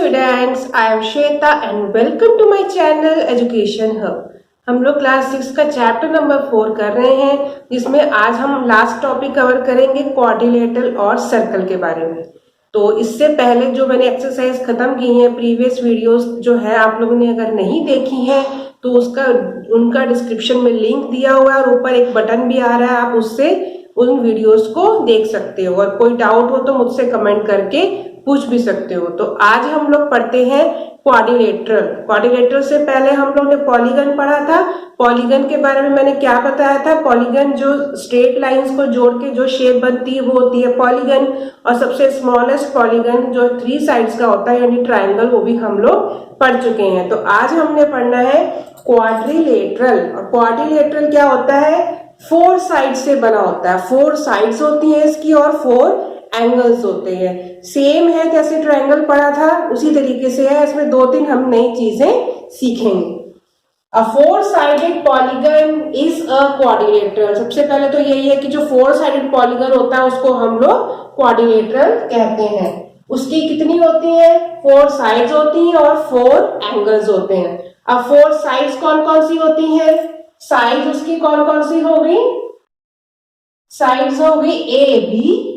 Students, I am Shweta and welcome to my channel Education Hub. हम लोग class 6 का chapter number 4 कर रहे हैं, जिसमें आज हम लास्ट टॉपिक कवर करेंगे क्वाड्रिलेटरल और सर्कल के बारे में। तो इससे पहले जो मैंने एक्सरसाइज खत्म की है, प्रीवियस वीडियोस जो है आप लोगों ने अगर नहीं देखी है तो उनका डिस्क्रिप्शन में लिंक दिया हुआ है और ऊपर एक बटन भी आ रहा है, आप उससे उन वीडियोस को देख सकते हो। और कोई डाउट हो तो मुझसे कमेंट करके पूछ भी सकते हो। तो आज हम लोग पढ़ते हैं क्वाड्रिलेटरल। क्वाड्रिलेटरल से पहले हम लोग ने पॉलीगन पढ़ा था। पॉलीगन के बारे में मैंने क्या बताया था? पॉलीगन जो स्ट्रेट लाइंस को जोड़ के जो शेप बनती है वो होती है पॉलीगन, और सबसे स्मॉलेस्ट पॉलीगन जो 3 साइड्स का होता है यानी ट्राइंगल, वो भी हम लोग पढ़ चुके हैं। तो आज हमने पढ़ना है क्वाड्रिलेटरल। और क्वाड्रिलेटरल क्या होता है? 4 साइड से बना होता है। 4 साइड्स होती हैं इसकी और 4 एंगल्स होते हैं। सेम है जैसे ट्रायंगल पढ़ा था उसी तरीके से है, इसमें 2-3 हम नई चीजें सीखेंगे। A 4-sided polygon is a quadrilateral। सबसे पहले तो यही है कि जो 4-sided polygon होता है उसको हम लोग क्वाड्रिलेटरल कहते हैं। उसकी कितनी होती है? 4 साइड्स होती हैं और 4 एंगल्स होते हैं। अब 4 साइड्स कौन कौन सी होती हैं? साइड उसकी कौन कौन सी हो गई? साइड्स हो गई ए बी,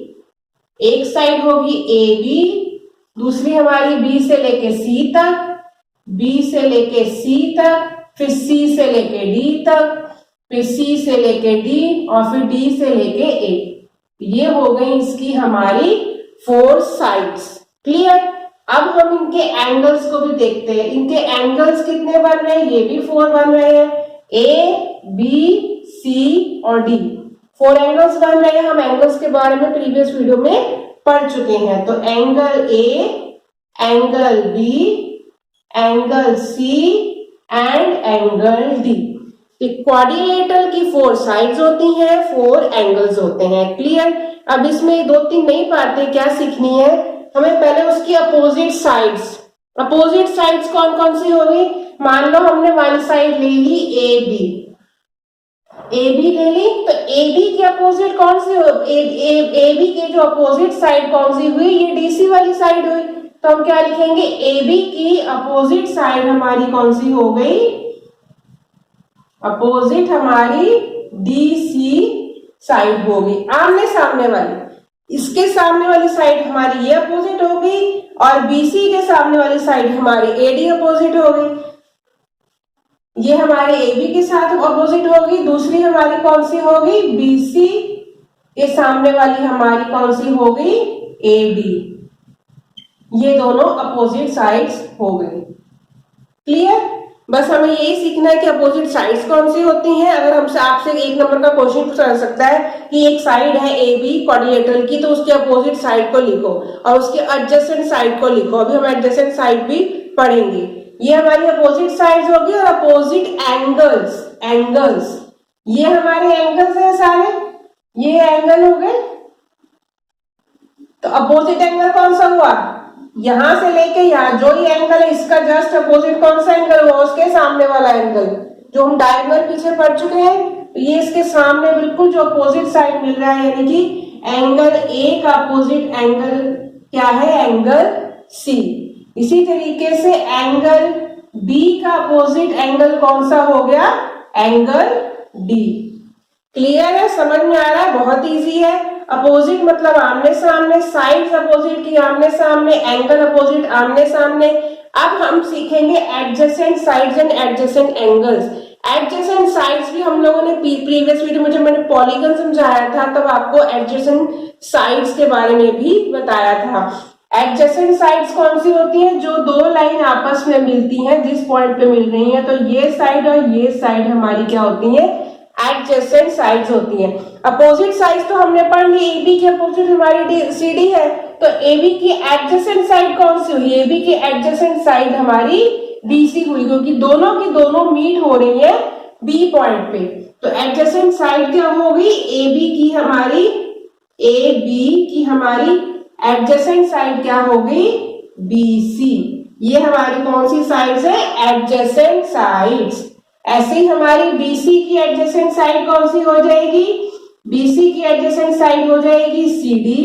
एक साइड होगी ए बी, दूसरी हमारी बी से लेके सी तक, बी से लेके सी तक, फिर सी से लेके डी तक, फिर सी से लेके डी और फिर डी से लेके ए। ये हो गई इसकी हमारी 4 साइड्स। क्लियर? अब हम इनके एंगल्स को भी देखते हैं। इनके एंगल्स कितने बन रहे हैं? ये भी 4 बन रहे हैं, ए बी सी और डी। 4 एंगल्स बन रहे हैं। हम एंगल्स के बारे में प्रीवियस वीडियो में पढ़ चुके हैं। तो angle A, angle B, angle C and angle D. Quadrilateral की 4 साइड्स होती हैं, 4 एंगल्स होते हैं। क्लियर? अब इसमें 2-3 नई बातें क्या सीखनी है हमें। पहले उसकी अपोजिट साइड्स। अपोजिट साइड्स कौन कौन सी होगी? मान लो हमने वन साइड ले ली ए बी, ए बी ले ली, तो ए बी की अपोजिट कौन सी? ए बी के जो अपोजिट साइड कौन सी हुई? ये डीसी वाली साइड हुई। तो हम क्या लिखेंगे? ए बी की अपोजिट साइड हमारी कौन सी हो गई? अपोजिट हमारी डीसी साइड होगी, आमने सामने वाली। इसके सामने वाली साइड हमारी ये अपोजिट होगी और बीसी के सामने वाली साइड हमारी एडी अपोजिट होगी। ये हमारे ए बी के साथ अपोजिट होगी। दूसरी हमारी कौन सी होगी? बीसी के सामने वाली हमारी कौन सी होगी? A B. ये दोनों अपोजिट साइड्स हो गई। क्लियर? बस हमें यही सीखना है कि अपोजिट साइड्स कौन सी होती हैं। अगर हमसे आपसे 1 नंबर का क्वेश्चन पूछा जा सकता है कि एक साइड है ए बी क्वाड्रिलेटरल की, तो उसके अपोजिट साइड को लिखो और उसके एडजेसेंट साइड को लिखो। अभी हम एडजेसेंट साइड भी पढ़ेंगे। ये हमारी अपोजिट साइड्स होगी और अपोजिट एंगल्स। एंगल्स ये हमारे एंगल्स हैं सारे, ये एंगल हो गए। तो अपोजिट एंगल कौन सा हुआ? यहां से लेके यहां जो ये एंगल है इसका जस्ट अपोजिट कौन सा एंगल हुआ? उसके सामने वाला एंगल जो हम डायगोनल पीछे पढ़ चुके हैं। तो ये इसके सामने बिल्कुल जो अपोजिट साइड मिल रहा है, यानी कि एंगल ए का अपोजिट एंगल क्या है? Angle C. इसी तरीके से एंगल बी का अपोजिट एंगल कौन सा हो गया? Angle D. क्लियर है? समझ में आ रहा है? बहुत इजी है। अपोजिट मतलब आमने सामने, साइड्स अपोजिट की आमने सामने, एंगल अपोजिट आमने सामने। अब हम सीखेंगे adjacent sides and adjacent angles. Adjacent sides भी हम लोगों ने प्रीवियस वीडियो में जब मैंने पॉलीगन समझाया था तब आपको एडजेसेंट साइड्स के बारे में भी बताया था। एडजेसेंट साइड्स कौन सी होती हैं? जो 2 लाइन आपस में मिलती हैं, जिस पॉइंट पे मिल रही हैं। तो ये साइड और ये साइड हमारी क्या होती है? एडजेसेंट साइड्स होती हैं। अपोजिट साइड्स तो हमने पढ़ ली। ए बी की अपोजिट हमारी सी डी है, तो ए बी की एडजेसेंट साइड कौन सी हुई? ए बी की एडजेसेंट साइड हमारी बीसी हुई, क्योंकि दोनों की दोनों मीट हो रही है बी पॉइंट पे। तो एडजेसेंट साइड क्या होगी? ए बी की हमारी, ए बी की हमारी एडजेसेंट साइड क्या होगी? बीसी। ये हमारी कौन सी साइड्स है? Adjacent sides. ऐसे ही हमारी बीसी की एडजेसेंट साइड कौन सी हो जाएगी? बीसी की एडजेसेंट साइड हो जाएगी सीडी।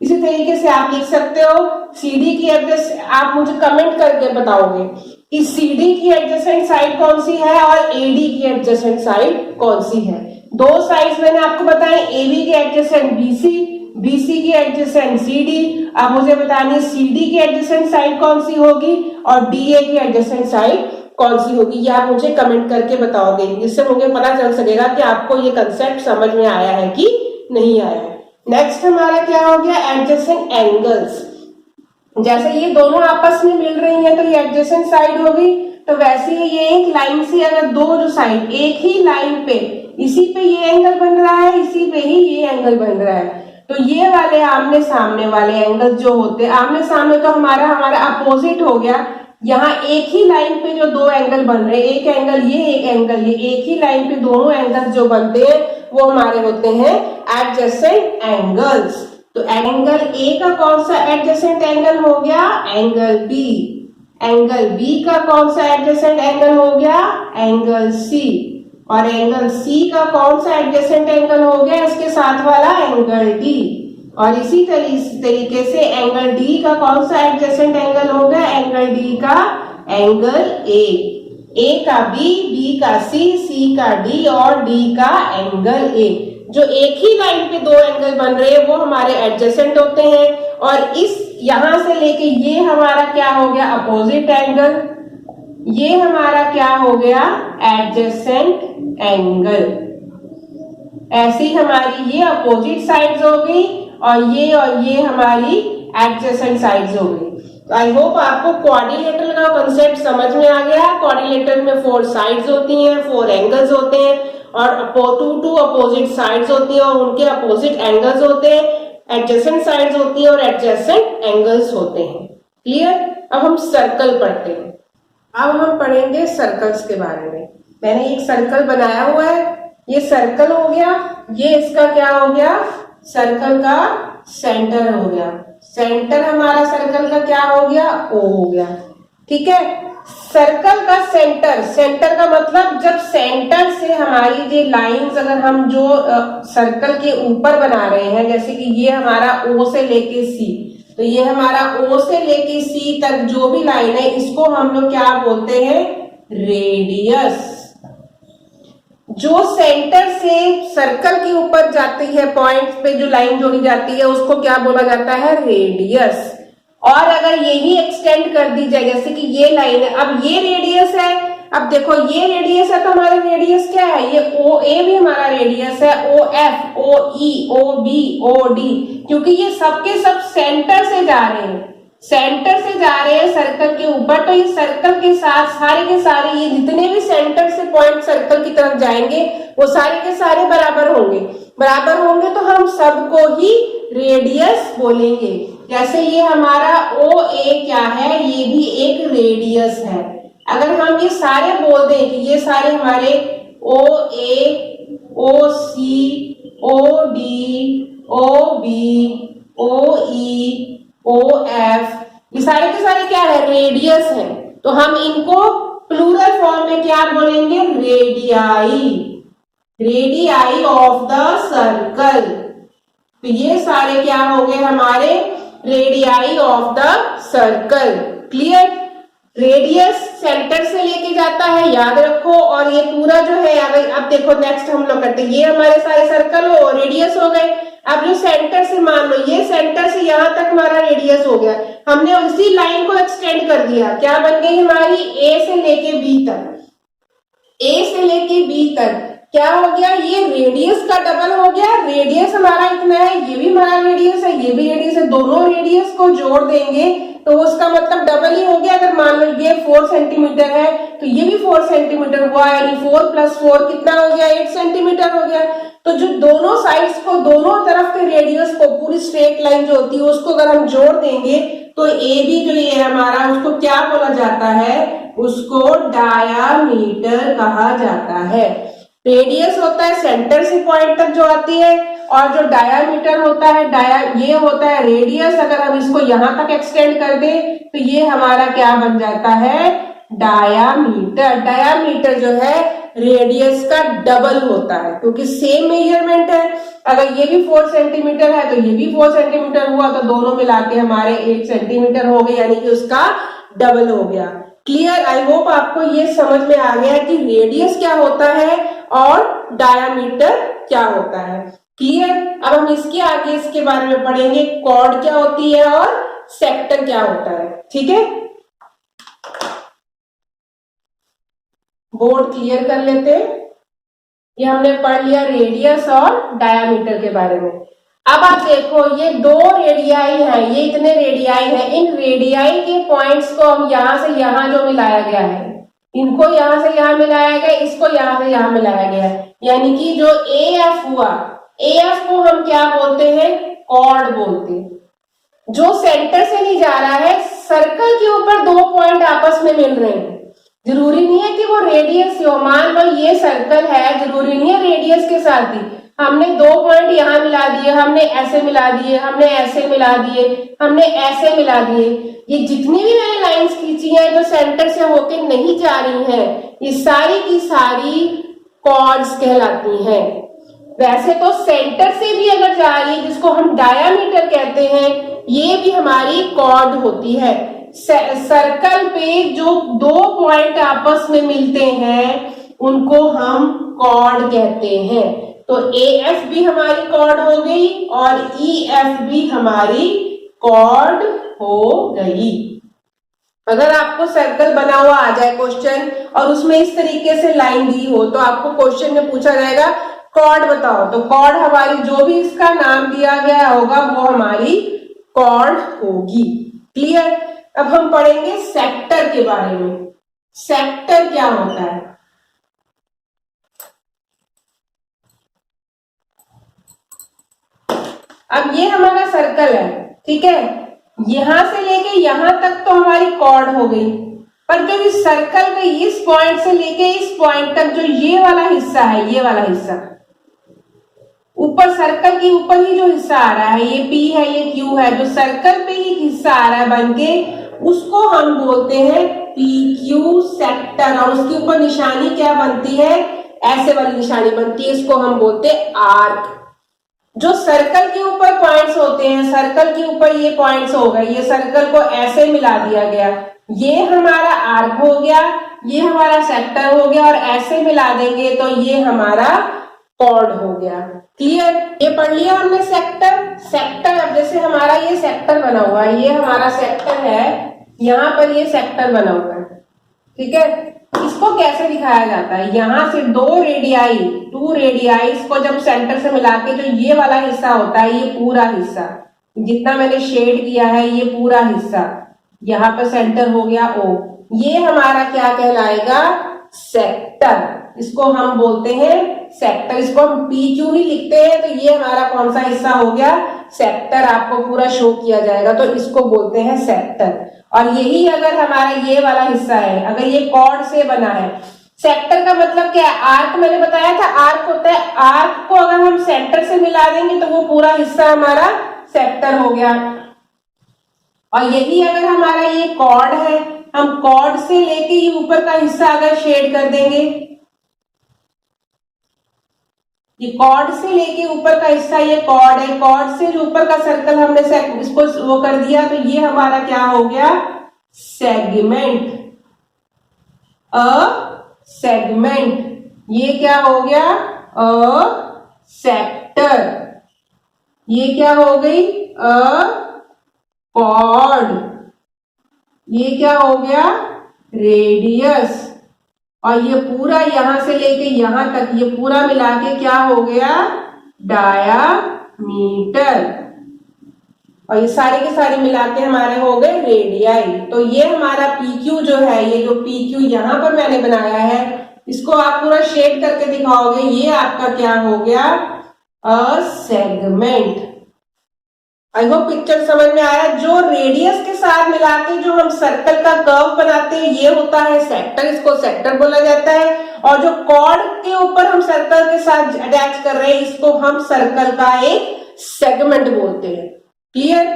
इसी तरीके से आप लिख सकते हो CD की एडजेसेंट, आप मुझे कमेंट करके बताओगे कि CD की एडजेसेंट साइड कौन सी है और AD की एडजेसेंट साइड कौन सी है। दो साइड्स मैंने आपको बताए, AB की एडजेसेंट BC की एडजेसेंट CD। अब मुझे बतानी है CD की एडजेसेंट साइड कौन सी होगी और DA की एडजेसेंट साइड कौन सी होगी। ये आप मुझे कमेंट करके बताओगे, जिससे मुझे पता चल सकेगा कि आपको ये कंसेप्ट समझ में आया है कि नहीं आया है। नेक्स्ट हमारा क्या हो गया, एडजेसेंट एंगल्स। जैसे ये दोनों आपस में मिल रही हैं तो ये एडजेसेंट साइड होगी, तो वैसे ही ये एक लाइन से अगर दो जो साइड एक ही लाइन पे, इसी पे ये एंगल बन रहा है, इसी पे ही ये एंगल बन रहा है, तो ये वाले आमने सामने वाले एंगल जो होते हैं, आमने सामने तो हमारा अपोजिट हो गया। यहाँ एक ही लाइन पे जो दो एंगल बन रहे हैं, एक एंगल ये एक एंगल ये, एक ही लाइन पे दोनों एंगल जो बनते हैं वो हमारे होते हैं एडजेसेंट एंगल्स। तो एंगल ए का कौन सा एडजेसेंट एंगल हो गया, एंगल बी। एंगल बी का कौन सा एडजेसेंट एंगल हो गया, एंगल सी। और एंगल सी का कौन सा एडजेसेंट एंगल हो गया, इसके साथ वाला एंगल डी। और इसी तरीके से एंगल डी का कौन सा एडजेसेंट एंगल हो गया, एंगल डी का एंगल ए का बी, बी का सी का डी और डी का एंगल ए। जो एक ही लाइन पे दो एंगल बन रहे हैं वो हमारे एडजेसेंट होते हैं। और इस यहां से लेके ये हमारा क्या हो गया, अपोजिट एंगल। ये हमारा क्या हो गया, एडजेसेंट एंगल। ऐसी हमारी ये अपोजिट साइड्स हो गई और ये हमारी एडजेसेंट साइड्स हो गई। तो आई होप आपको क्वाड्रिलेटरल का कंसेप्ट समझ में आ गया। क्वाड्रिलेटरल में 4 साइड्स होती हैं, 4 एंगल्स होते हैं और टू अपोजिट साइड्स होती हैं और उनके अपोजिट एंगल्स होते हैं, एडजेसेंट साइड्स होती हैं और एडजेसेंट एंगल्स होते हैं। क्लियर। अब हम सर्कल पढ़ते हैं। अब हम पढ़ेंगे सर्कल्स के बारे में। मैंने एक सर्कल बनाया हुआ है, ये सर्कल हो गया, ये इसका क्या हो गया, सर्कल का सेंटर हो गया। सेंटर हमारा सर्कल का क्या हो गया, O हो गया। ठीक है। सर्कल का सेंटर, सेंटर का मतलब जब सेंटर से हमारी ये लाइंस अगर हम जो सर्कल के ऊपर बना रहे हैं, जैसे कि ये हमारा O से लेके C, तो ये हमारा O से लेके C तक जो भी लाइन है इसको हम लोग क्या बोलते हैं, रेडियस। जो सेंटर से सर्कल के ऊपर जाती है, पॉइंट पे जो लाइन जोड़ी जाती है उसको क्या बोला जाता है, रेडियस। और अगर यही एक्सटेंड कर दी जाए, जैसे कि ये लाइन है, अब ये रेडियस है, अब देखो ये रेडियस है तो हमारा रेडियस क्या है, ये OA भी हमारा रेडियस है, OF, OE, OB, OD, क्योंकि ये सबके सब सेंटर से जा रहे हैं, सेंटर से जा रहे हैं सर्कल के ऊपर। तो ये सर्कल के साथ सारे के सारे ये जितने भी सेंटर से पॉइंट सर्कल की तरफ जाएंगे वो सारे के सारे बराबर होंगे। बराबर होंगे तो हम सबको ही रेडियस बोलेंगे। जैसे ये हमारा OA क्या है, ये भी एक रेडियस है। अगर हम ये सारे बोल दें कि ये सारे हमारे OA, OC, OD, OB, OE, OF, ये सारे के सारे क्या है, रेडियस है। तो हम इनको प्लूरल फॉर्म में क्या बोलेंगे, radii, radii of the circle. तो ये सारे क्या हो गए हमारे radii of the circle. Clear. Radius centre से लेके जाता है, याद रखो। और ये पूरा जो है, अब देखो नेक्स्ट हम लोग करते हैं, ये हमारे सारे सर्कल हो रेडियस हो गए। अब जो सेंटर से, मान लो ये सेंटर से यहां तक हमारा रेडियस हो गया, हमने उसी लाइन को एक्सटेंड कर दिया, क्या बन गई हमारी, A से लेके B तक। A से लेके B तक क्या हो गया, ये रेडियस का डबल हो गया। रेडियस हमारा इतना है, ये भी हमारा रेडियस है, ये भी रेडियस है, दोनों रेडियस को जोड़ देंगे तो उसका मतलब डबल ही हो गया। अगर मान लो ये 4 सेंटीमीटर है तो ये भी 4 सेंटीमीटर हुआ, यानी 4 + 4 कितना हो गया, 8 सेंटीमीटर हो गया। तो जो दोनों साइड्स को, दोनों तरफ के रेडियस को, पूरी स्ट्रेट लाइन जो होती है उसको अगर हम जोड़ देंगे तो AB जो ये हमारा, उसको क्या बोला जाता है, उसको डायामीटर कहा जाता है। रेडियस होता है सेंटर से पॉइंट तक जो आती है, और जो डायामीटर होता है, ये होता है रेडियस। अगर हम इसको यहां तक एक्सटेंड कर दें तो ये हमारा क्या बन जाता है, डायामीटर। डायामीटर जो है रेडियस का डबल होता है, क्योंकि सेम मेजरमेंट है। अगर ये भी 4 सेंटीमीटर है तो ये भी 4 सेंटीमीटर हुआ, तो दोनों मिला के हमारे 8 सेंटीमीटर हो गए, यानी कि उसका डबल हो गया। क्लियर? आई होप आपको ये समझ में आ गया कि रेडियस क्या होता है और डायामीटर क्या होता है। क्लियर? अब हम इसके आगे इसके बारे में पढ़ेंगे, कॉर्ड क्या होती है और सेक्टर क्या होता है। ठीक है, बोर्ड क्लियर कर लेते हैं। ये हमने पढ़ लिया रेडियस और डायामीटर के बारे में। अब आप देखो, ये 2 रेडियाई हैं, ये इतने रेडियाई हैं। इन रेडियाई के पॉइंट्स को हम यहां से यहां जो मिलाया गया है, इनको यहां से यहां मिलाया गया, इसको यहां से यहां मिलाया गया है, यानी कि जो AF हुआ, AF को हम क्या बोलते हैं? कॉर्ड बोलते हैं। जो सेंटर से नहीं जा रहा है, सर्कल के ऊपर 2 पॉइंट आपस में मिल रहे हैं, जरूरी नहीं है कि वो रेडियस हो। मान लो ये सर्कल है, जरूरी नहीं है रेडियस के साथ ही। हमने 2 पॉइंट यहां मिला दिए, हमने ऐसे मिला दिए, हमने ऐसे मिला दिए, हमने ऐसे मिला दिए। ये जितनी भी मैंने लाइंस खींची हैं जो सेंटर से होके नहीं जा रही हैं, ये सारी की सारी कॉर्ड्स कहलाती हैं। वैसे तो सेंटर से भी अगर जा रही है, जिसको हम डायामीटर कहते हैं, ये भी हमारी कॉर्ड होती है। सर्कल पे जो 2 पॉइंट आपस में मिलते हैं उनको हम कॉर्ड कहते हैं। तो AF भी हमारी कॉर्ड हो गई और EF भी हमारी कॉर्ड हो गई। अगर आपको सर्कल बना हुआ आ जाए क्वेश्चन और उसमें इस तरीके से लाइन दी हो, तो आपको क्वेश्चन में पूछा जाएगा कॉर्ड बताओ, तो कॉर्ड हमारी जो भी इसका नाम दिया गया होगा वो हमारी कॉर्ड होगी। क्लियर? अब हम पढ़ेंगे सेक्टर के बारे में। सेक्टर क्या होता है? अब ये हमारा सर्कल है, ठीक है, यहां से लेके यहां तक तो हमारी कॉर्ड हो गई, पर जो इस सर्कल के इस पॉइंट से लेके इस पॉइंट तक जो ये वाला हिस्सा है, ये वाला हिस्सा ऊपर सर्कल के ऊपर ही जो हिस्सा आ रहा है, ये P है, ये Q है, जो सर्कल पे ही हिस्सा आ रहा है बनके, उसको हम बोलते हैं PQ सेक्टर। और उसके ऊपर निशानी क्या बनती है? ऐसे वाली निशानी बनती है, इसको हम बोलते हैं आर्क। जो सर्कल के ऊपर पॉइंट्स होते हैं, सर्कल के ऊपर ये पॉइंट्स हो गए, ये सर्कल को ऐसे मिला दिया गया, ये हमारा आर्क हो गया, ये हमारा सेक्टर हो गया, और ऐसे मिला देंगे तो ये हमारा कॉर्ड हो गया। क्लियर? ये पढ़ लिया हमने सेक्टर। सेक्टर, अब जैसे हमारा ये सेक्टर बना हुआ है, ये हमारा सेक्टर है, यहाँ पर ये सेक्टर बना हुआ है, ठीक है। इसको कैसे दिखाया जाता है? यहां से 2 रेडियाई को जब सेंटर से मिला के जो ये वाला हिस्सा होता है, ये पूरा हिस्सा जितना मैंने शेड किया है, ये पूरा हिस्सा यहाँ पर सेंटर हो गया O, ये हमारा क्या कहलाएगा? सेक्टर। इसको हम बोलते हैं सेक्टर। इसको हम PQ ही लिखते हैं, तो ये हमारा कौन सा हिस्सा हो गया? सेक्टर। आपको पूरा शो किया जाएगा, तो इसको बोलते हैं सेक्टर। और यही अगर हमारा ये वाला हिस्सा है, अगर ये कॉर्ड से बना है, सेक्टर का मतलब क्या है? आर्क। मैंने बताया था आर्क होता है, आर्क को अगर हम सेंटर से मिला देंगे तो वो पूरा हिस्सा हमारा सेक्टर हो गया। और यही अगर हमारा ये कॉर्ड है, हम कॉर्ड से लेके ये ऊपर का हिस्सा अगर शेड कर देंगे, ये कॉर्ड से लेके ऊपर का हिस्सा ये कॉर्ड है, कॉर्ड से जो ऊपर का सर्कल हमने इसको वो कर दिया, तो ये हमारा क्या हो गया? सेगमेंट। सेगमेंट। ये क्या हो गया? सेक्टर। ये क्या हो गई? कॉर्ड। ये क्या हो गया? रेडियस। और ये पूरा यहां से लेके यहां तक ये पूरा मिला के क्या हो गया? डायामीटर। और ये सारे के सारे मिला के हमारे हो गए रेडियाई। तो ये हमारा PQ जो है, ये जो PQ यहां पर मैंने बनाया है, इसको आप पूरा शेड करके दिखाओगे, ये आपका क्या हो गया? A segment. I hope picture समझ में आया। जो रेडियस के साथ मिला के जो हम सर्कल का कर्व बनाते हैं, ये होता है सेक्टर, इसको सेक्टर बोला जाता है। और जो कॉर्ड के ऊपर हम सर्कल के साथ अटैच कर रहे हैं, इसको हम सर्कल का एक सेगमेंट बोलते हैं। क्लियर?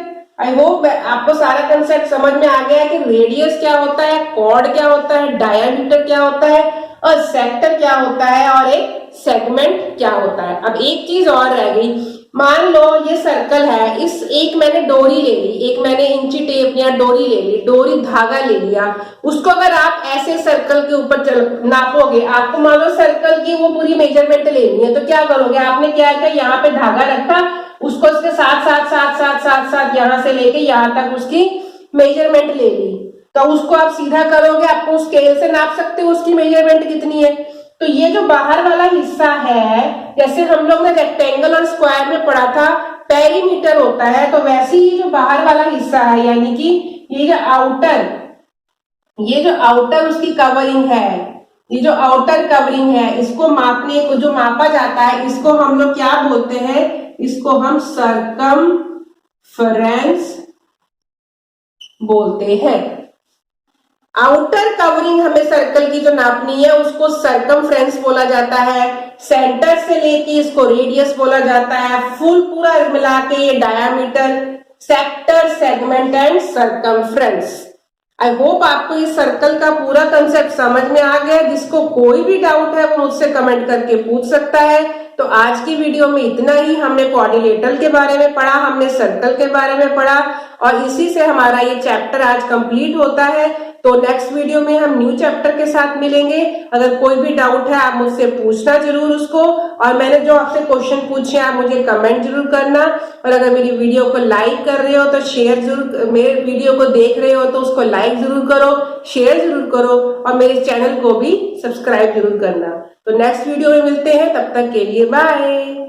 आई होप आपको सारा कंसेप्ट समझ में आ गया है कि रेडियस क्या होता है, कॉर्ड क्या होता है, डायामीटर क्या होता है और सेक्टर क्या होता है और एक सेगमेंट क्या होता है। अब एक चीज और रह गई, मान लो ये सर्कल है, इस एक मैंने डोरी ले ली, एक मैंने इंची टेप या डोरी ले ली, डोरी धागा ले लिया, उसको अगर आप ऐसे सर्कल के ऊपर नापोगे, आपको मान लो सर्कल की वो पूरी मेजरमेंट लेनी है, तो क्या करोगे, आपने क्या किया, यहाँ पे धागा रखा, उसको इसके साथ साथ साथ साथ साथ साथ यहाँ से लेके यहाँ तक उसकी मेजरमेंट ले ली, तो उसको आप सीधा करोगे, आपको स्केल से नाप सकते हो उसकी मेजरमेंट कितनी है। तो ये जो बाहर वाला हिस्सा है, जैसे हम लोग ने रेक्टेंगल और स्क्वायर में पढ़ा था पेरीमीटर होता है, तो वैसे ही जो बाहर वाला हिस्सा है यानी कि ये जो आउटर उसकी कवरिंग है, ये जो आउटर कवरिंग है, इसको मापने को जो मापा जाता है, इसको हम लोग क्या बोलते हैं, इसको हम सरकमफेरेंस बोलते हैं। आउटर कवरिंग हमें सर्कल की जो नापनी है उसको सरकमफ्रेंस बोला जाता है, सेंटर से लेके इसको रेडियस बोला जाता है, फुल पूरा मिला के ये diameter, sector, segment and circumference. I hope आपको ये सर्कल का पूरा कंसेप्ट समझ में आ गया। जिसको कोई भी डाउट है वो मुझसे कमेंट करके पूछ सकता है। तो आज की वीडियो में इतना ही। हमने क्वाड्रिलेटरल के बारे में पढ़ा, हमने सर्कल के बारे में पढ़ा और इसी से हमारा ये चैप्टर आज कंप्लीट होता है। तो नेक्स्ट वीडियो में हम न्यू चैप्टर के साथ मिलेंगे। अगर कोई भी डाउट है आप मुझसे पूछना जरूर उसको, और मैंने जो आपसे क्वेश्चन पूछे आप मुझे कमेंट जरूर करना। और अगर मेरी वीडियो को लाइक कर रहे हो तो शेयर जरूर, मेरे वीडियो को देख रहे हो तो उसको लाइक जरूर करो, शेयर जरूर करो और मेरे चैनल को भी सब्सक्राइब जरूर करना। तो नेक्स्ट वीडियो में मिलते हैं, तब तक के लिए बाय।